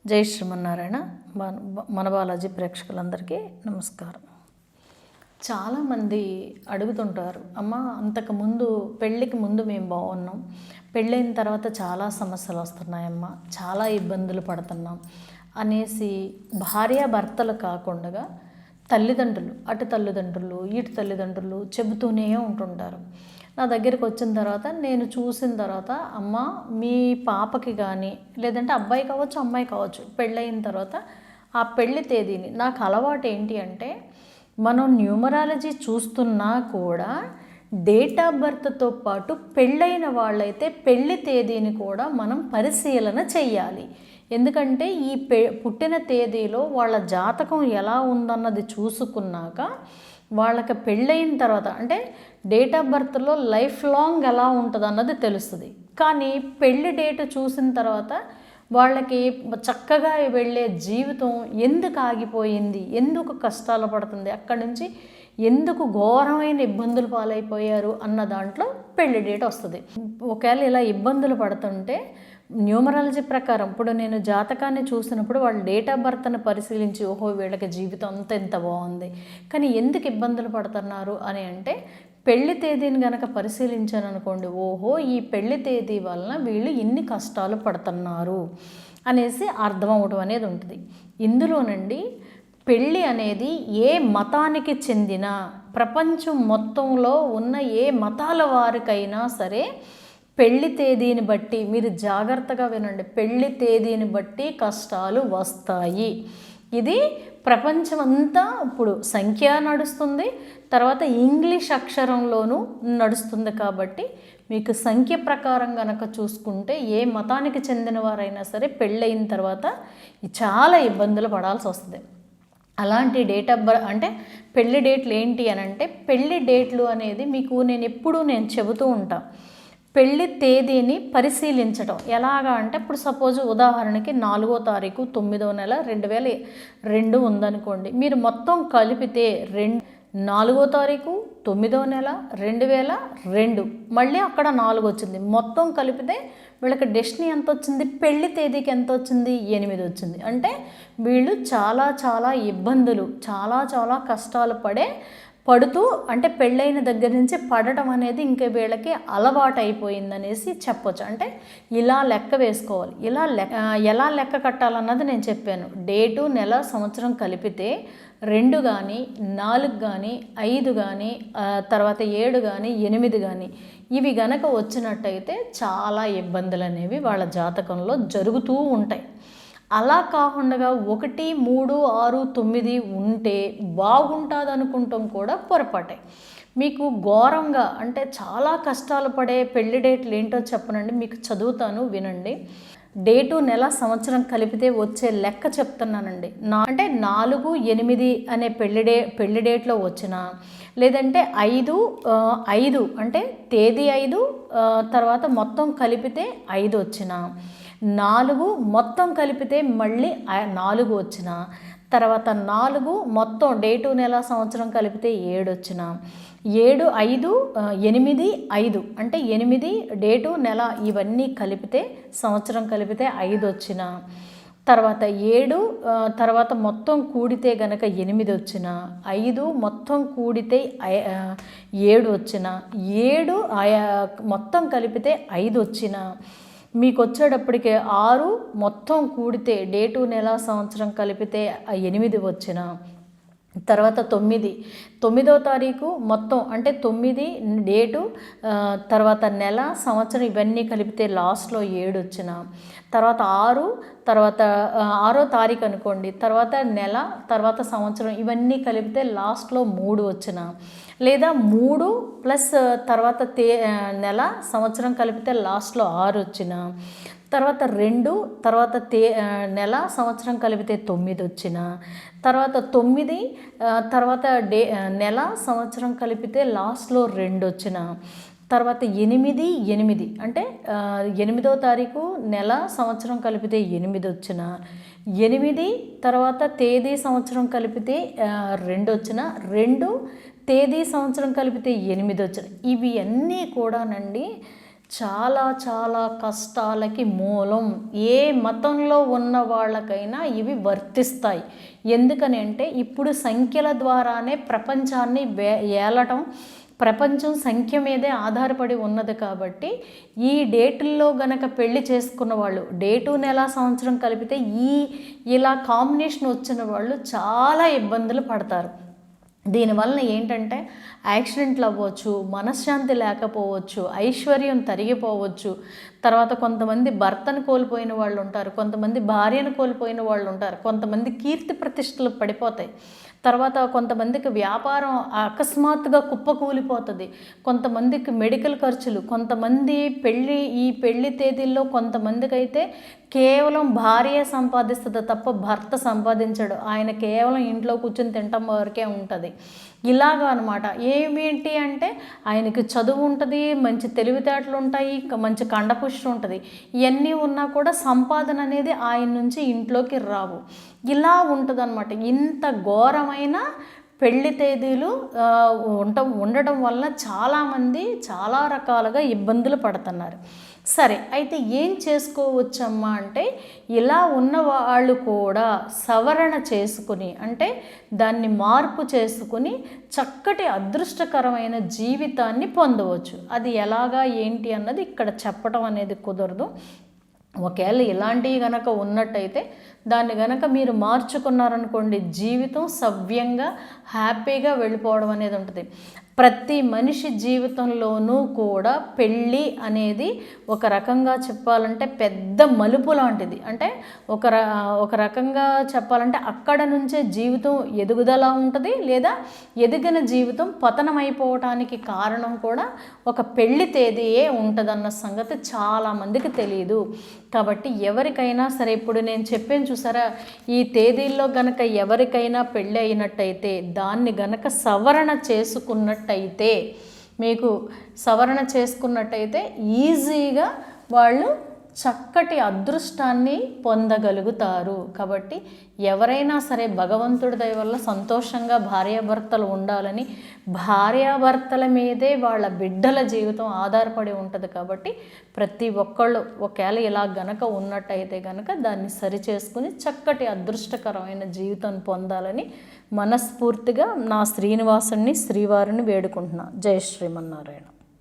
జై శ్రీమన్నారాయణ. మన బాలాజీ ప్రేక్షకులందరికీ నమస్కారం. చాలామంది అడుగుతుంటారు, అమ్మ అంతకుముందు పెళ్ళికి ముందు మేము బాగున్నాం, పెళ్ళైన తర్వాత చాలా సమస్యలు వస్తున్నాయమ్మా, చాలా ఇబ్బందులు పడుతున్నాం అనేసి భార్యాభర్తలు కాకుండా తల్లిదండ్రులు, అటు తల్లిదండ్రులు ఇటు తల్లిదండ్రులు చెబుతూనే ఉంటుంటారు. నా దగ్గరికి వచ్చిన తర్వాత నేను చూసిన తర్వాత, అమ్మ మీ పాపకి కానీ లేదంటే అబ్బాయి కావచ్చు అమ్మాయి కావచ్చు పెళ్ళయిన తర్వాత ఆ పెళ్ళి తేదీని, నాకు అలవాటు ఏంటి అంటే మనం న్యూమరాలజీ చూస్తున్నా కూడా డేట్ ఆఫ్ బర్త్తో పాటు పెళ్ళైన వాళ్ళైతే పెళ్ళి తేదీని కూడా మనం పరిశీలన చెయ్యాలి. ఎందుకంటే ఈ పుట్టిన తేదీలో వాళ్ళ జాతకం ఎలా ఉందన్నది చూసుకున్నాక వాళ్ళకి పెళ్ళయిన తర్వాత అంటే డేట్ ఆఫ్ బర్త్లో లైఫ్ లాంగ్ ఎలా ఉంటుంది అన్నది తెలుస్తుంది. కానీ పెళ్ళి డేట్ చూసిన తర్వాత వాళ్ళకి చక్కగా వెళ్ళే జీవితం ఎందుకు ఆగిపోయింది, ఎందుకు కష్టాలు పడుతుంది, అక్కడి నుంచి ఎందుకు ఘోరమైన ఇబ్బందులు పాలైపోయారు అన్న దాంట్లో పెళ్లి డేట్ వస్తుంది. ఒకవేళ ఇలా ఇబ్బందులు పడుతుంటే న్యూమరాలజీ ప్రకారం ఇప్పుడు నేను జాతకాన్ని చూసినప్పుడు వాళ్ళ డేట్ ఆఫ్ బర్త్ని పరిశీలించి, ఓహో వీళ్ళకి జీవితం అంతా ఎంత బాగుంది, కానీ ఎందుకు ఇబ్బందులు పడుతున్నారు అని అంటే పెళ్లి తేదీని కనుక పరిశీలించాను అనుకోండి, ఓహో ఈ పెళ్లి తేదీ వలన వీళ్ళు ఇన్ని కష్టాలు పడుతున్నారు అనేసి అర్థం అవడం అనేది ఉంటుంది. ఇందులోనండి పెళ్ళి అనేది ఏ మతానికి చెందిన ప్రపంచం మొత్తంలో ఉన్న ఏ మతాల వారికైనా సరే పెళ్లి తేదీని బట్టి మీరు జాగ్రత్తగా వినండి, పెళ్లి తేదీని బట్టి కష్టాలు వస్తాయి. ఇది ప్రపంచమంతా ఇప్పుడు సంఖ్య నడుస్తుంది, తర్వాత ఇంగ్లీష్ అక్షరంలోనూ నడుస్తుంది. కాబట్టి మీకు సంఖ్య ప్రకారం కనుక చూసుకుంటే ఏ మతానికి చెందిన వారైనా సరే పెళ్ళయిన తర్వాత చాలా ఇబ్బందులు పడాల్సి వస్తుంది. అలాంటి డేట్ ఆఫ్ బర్త్ అంటే పెళ్లి డేట్లు ఏంటి అని అంటే, పెళ్లి డేట్లు అనేది మీకు నేను చెబుతూ ఉంటాను. పెళ్లి తేదీని పరిశీలించడం ఎలాగా అంటే, ఇప్పుడు సపోజ్ ఉదాహరణకి 4వ తారీఖు 9వ నెల 2002 ఉందనుకోండి, మీరు మొత్తం కలిపితే 4వ తారీఖు 9వ నెల 2002 మళ్ళీ అక్కడ 4 వచ్చింది, మొత్తం కలిపితే వీళ్ళకి డెస్టినీ ఎంత వచ్చింది, పెళ్లి తేదీకి ఎంత వచ్చింది, 8 వచ్చింది. అంటే వీళ్ళు చాలా ఇబ్బందులు చాలా కష్టాలు పడుతూ అంటే పెళ్ళైన దగ్గర నుంచి పడటం అనేది ఇంకా వీళ్ళకి అలవాటు అయిపోయిందనేసి చెప్పొచ్చు. అంటే ఇలా లెక్క వేసుకోవాలి. ఎలా లెక్క కట్టాలన్నది నేను చెప్పాను. డేటు నెల సంవత్సరం కలిపితే 2 కానీ 4 కానీ 5 కానీ తర్వాత 7 కానీ 8 కానీ ఇవి గనక వచ్చినట్టయితే చాలా ఇబ్బందులు అనేవి వాళ్ళ జాతకంలో జరుగుతూ ఉంటాయి. అలా కాకుండా 1, 3, 6, 9 ఉంటే బాగుంటుంది అనుకుంటాం కూడా పొరపాటే. మీకు ఘోరంగా అంటే చాలా కష్టాలు పడే పెళ్లి డేట్లు ఏంటో చెప్పనండి, మీకు చదువుతాను వినండి. డేటు నెల సంవత్సరం కలిపితే వచ్చే లెక్క చెప్తున్నానండి. అంటే 4, 8 అనే పెళ్లి డేట్లో వచ్చిన, లేదంటే 5 అంటే తేదీ 5 తర్వాత మొత్తం కలిపితే 5 వచ్చిన, 4 మొత్తం కలిపితే మళ్ళీ 4 వచ్చిన, తర్వాత 4 మొత్తం డేటు నెల సంవత్సరం కలిపితే 7 వచ్చిన, 7, 5, 8, 5 అంటే 8 డేటు నెల ఇవన్నీ కలిపితే సంవత్సరం కలిపితే 5 వచ్చిన, తర్వాత 7 తర్వాత మొత్తం కూడితే గనక 8 వచ్చిన, 5 మొత్తం కూడితే 7 వచ్చిన, 7 మొత్తం కలిపితే 5 వచ్చిన, మీకు వచ్చేటప్పటికే 6 మొత్తం కూడితే డేటు నెల సంవత్సరం కలిపితే 8 వచ్చిన, తర్వాత 9వ తారీఖు మొత్తం అంటే 9 డేటు తర్వాత నెల సంవత్సరం ఇవన్నీ కలిపితే లాస్ట్లో 7 వచ్చిన, తర్వాత 6 తర్వాత 6వ తారీఖు అనుకోండి, తర్వాత నెల తర్వాత సంవత్సరం ఇవన్నీ కలిపితే లాస్ట్లో 3 వచ్చిన, లేదా 3 ప్లస్ తర్వాత నెల సంవత్సరం కలిపితే లాస్ట్లో 6 వచ్చిన, తర్వాత 2 తర్వాత నెల సంవత్సరం కలిపితే 9 వచ్చిన, తర్వాత 9 తర్వాత నెల సంవత్సరం కలిపితే లాస్ట్లో 2 వచ్చిన, తర్వాత 8 అంటే 8వ తారీఖు నెల సంవత్సరం కలిపితే 8 వచ్చిన, 8 తర్వాత తేదీ సంవత్సరం కలిపితే 2 వచ్చిన, 2 తేదీ సంవత్సరం కలిపితే 8 వచ్చిన. ఇవి అన్నీ కూడానండి చాలా చాలా కష్టాలకి మూలం. ఏ మతంలో ఉన్న వాళ్ళకైనా ఇవి వర్తిస్తాయి. ఎందుకని అంటే ఇప్పుడు సంఖ్యల ద్వారానే ప్రపంచాన్ని ఏలటం, ప్రపంచం సంఖ్య మీదే ఆధారపడి ఉన్నది కాబట్టి ఈ డేటుల్లో గనక పెళ్లి చేసుకున్న వాళ్ళు, డేటు నెల సంవత్సరం కలిపితే ఇలా కాంబినేషన్ వచ్చిన వాళ్ళు చాలా ఇబ్బందులు పడతారు. దీనివలన ఏంటంటే యాక్సిడెంట్లు అవ్వచ్చు, మనశ్శాంతి లేకపోవచ్చు, ఐశ్వర్యం తరిగిపోవచ్చు. తర్వాత కొంతమంది భర్తను కోల్పోయిన వాళ్ళు ఉంటారు, కొంతమంది భార్యను కోల్పోయిన వాళ్ళు ఉంటారు, కొంతమంది కీర్తి ప్రతిష్టలు పడిపోతాయి. తర్వాత కొంతమందికి వ్యాపారం అకస్మాత్తుగా కుప్పకూలిపోతుంది, కొంతమందికి మెడికల్ ఖర్చులు, కొంతమంది ఈ పెళ్లి తేదీల్లో కొంతమందికి అయితే కేవలం భార్య సంపాదిస్తుంది తప్ప భర్త సంపాదించడు. ఆయన కేవలం ఇంట్లో కూర్చొని తినటం వరకే ఉంటుంది. ఇలాగా అనమాట. ఏమిటి అంటే ఆయనకి చదువు ఉంటుంది, మంచి తెలివితేటలు ఉంటాయి, మంచి కండపుష్టి ఉంటుంది. ఇవన్నీ ఉన్నా కూడా సంపాదన అనేది ఆయన నుంచి ఇంట్లోకి రావు. ఇలా ఉంటుంది అనమాట. ఇంత ఘోరమైన పెళ్లి తేదీలు ఉండడం వల్ల చాలామంది చాలా రకాలుగా ఇబ్బందులు పడుతున్నారు. సరే, అయితే ఏం చేసుకోవచ్చమ్మా అంటే ఇలా ఉన్న వాళ్ళు కూడా సవరణ చేసుకుని, అంటే దాన్ని మార్పు చేసుకుని చక్కటి అదృష్టకరమైన జీవితాన్ని పొందవచ్చు. అది ఎలాగా ఏంటి అన్నది ఇక్కడ చెప్పడం అనేది కుదరదు. ఒకవేళ ఇలాంటివి గనక ఉన్నట్టయితే దాన్ని గనక మీరు మార్చుకున్నారనుకోండి, జీవితం సవ్యంగా హ్యాపీగా వెళ్ళిపోవడం అనేది ఉంటుంది. ప్రతి మనిషి జీవితంలోనూ కూడా పెళ్ళి అనేది ఒక రకంగా చెప్పాలంటే పెద్ద మలుపు లాంటిది. అంటే ఒక రకంగా చెప్పాలంటే అక్కడ నుంచే జీవితం ఎదుగుదల ఉంటుంది, లేదా ఎదిగిన జీవితం పతనమైపోవటానికి కారణం కూడా ఒక పెళ్లి తేదీయే ఉంటుందన్న సంగతి చాలామందికి తెలియదు. కాబట్టి ఎవరికైనా సరే, ఇప్పుడు నేను చెప్పాను చూసారా, ఈ తేదీల్లో గనక ఎవరికైనా పెళ్ళి అయినట్టయితే దాన్ని గనక సవరణ చేసుకున్నట్టయితే, మీకు సవరణ చేసుకున్నట్టయితే ఈజీగా వాళ్ళు చక్కటి అదృష్టాన్ని పొందగలుగుతారు. కాబట్టి ఎవరైనా సరే భగవంతుడి దయ వల్ల సంతోషంగా భార్యాభర్తలు ఉండాలని, భార్యాభర్తల మీదే వాళ్ళ బిడ్డల జీవితం ఆధారపడి ఉంటుంది. కాబట్టి ప్రతి ఒక్కళ్ళు ఒకవేళ ఇలా గనక ఉన్నట్టయితే గనక దాన్ని సరిచేసుకుని చక్కటి అదృష్టకరమైన జీవితం పొందాలని మనస్ఫూర్తిగా నా శ్రీనివాసుని శ్రీవారిని వేడుకుంటున్నా. జై శ్రీమన్నారాయణ.